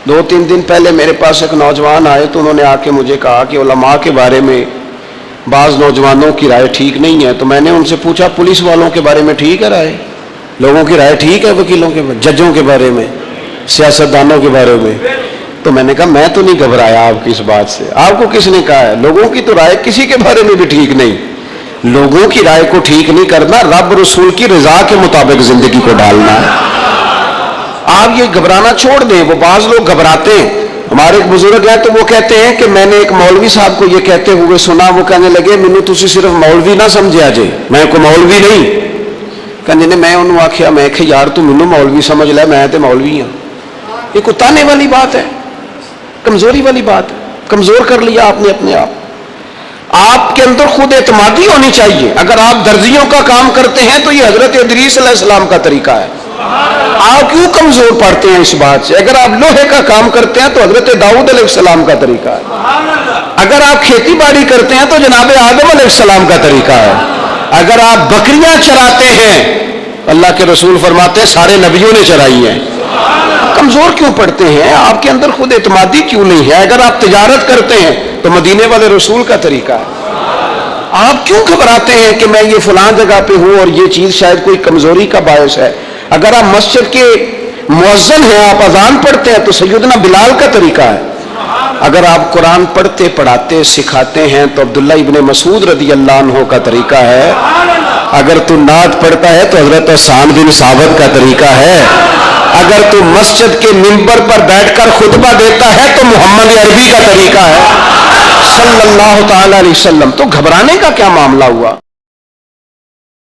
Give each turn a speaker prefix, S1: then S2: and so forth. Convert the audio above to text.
S1: 2-3 दिन पहले मेरे पास एक नौजवान आए तो उन्होंने आके मुझे कहा कि उलमा के बारे में बाज़ नौजवानों की राय ठीक नहीं है। तो मैंने उनसे पूछा पुलिस वालों के बारे में ठीक है राय, लोगों की राय ठीक है, वकीलों के, जजों के बारे में, सियासतदानों के बारे में? तो मैंने कहा मैं तो नहीं घबराया आपकी इस बात से। आपको किसने कहा है? लोगों की तो राय किसी के बारे में भी ठीक नहीं। लोगों की राय को ठीक नहीं करना, रब रसूल की रजा के मुताबिक जिंदगी को डालना है। आप ये घबराना छोड़ दें। वो बाज लोग घबराते हैं। हमारे एक बुजुर्ग हैं तो वो कहते हैं कि मैंने एक मौलवी साहब को ये कहते हुए सुना, वो कहने लगे मैनू तुसी सिर्फ मौलवी ना समझिया जे, मैं कोई मौलवी नहीं। कहने ने मैं उन्होंने आख्या, मैं कि यार तू मैनू मौलवी समझ लै, मैं तो मौलवी हाँ। ये कोई ताने वाली बात है, कमजोरी वाली बात है। कमजोर कर लिया आपने अपने आप। आपके अंदर खुद एतमादी होनी चाहिए। अगर आप दर्जियों का काम करते हैं तो ये हजरत इदरीस अलैहिस्सलाम का तरीका है। आप क्यों कमजोर पड़ते हैं इस बात से? अगर आप लोहे का काम करते हैं तो हजरत दाऊद अलैहिस्सलाम का तरीका है। अगर आप खेती बाड़ी करते हैं तो जनाब आदम अलैहिस्सलाम का तरीका है। अगर आप बकरियां चराते हैं, अल्लाह के रसूल फरमाते हैं सारे नबियों ने चराई है। कमजोर क्यों पड़ते हैं? आपके अंदर खुद एतमादी क्यों नहीं है? अगर आप तिजारत करते हैं तो मदीने वाले रसूल का तरीका है। आप क्यों घबराते हैं कि मैं ये फलां जगह पे हूं और ये चीज शायद कोई कमजोरी का बायस है? अगर आप मस्जिद के मुअज्जिन हैं, आप अजान पढ़ते हैं तो सैयदना बिलाल का तरीका है। अगर आप कुरान पढ़ते पढ़ाते सिखाते हैं तो अब्दुल्ला इब्ने मसूद रदी अल्लाह अन्हु का तरीका है। अगर तू नात पढ़ता है तो हजरत हसन बिन साबित का तरीका है। अगर तू मस्जिद के मिंबर पर बैठकर खुतबा देता है तो मोहम्मद अरबी का तरीका है सल्लल्लाहु ताला अलैहि वसल्लम। तो घबराने का क्या मामला हुआ?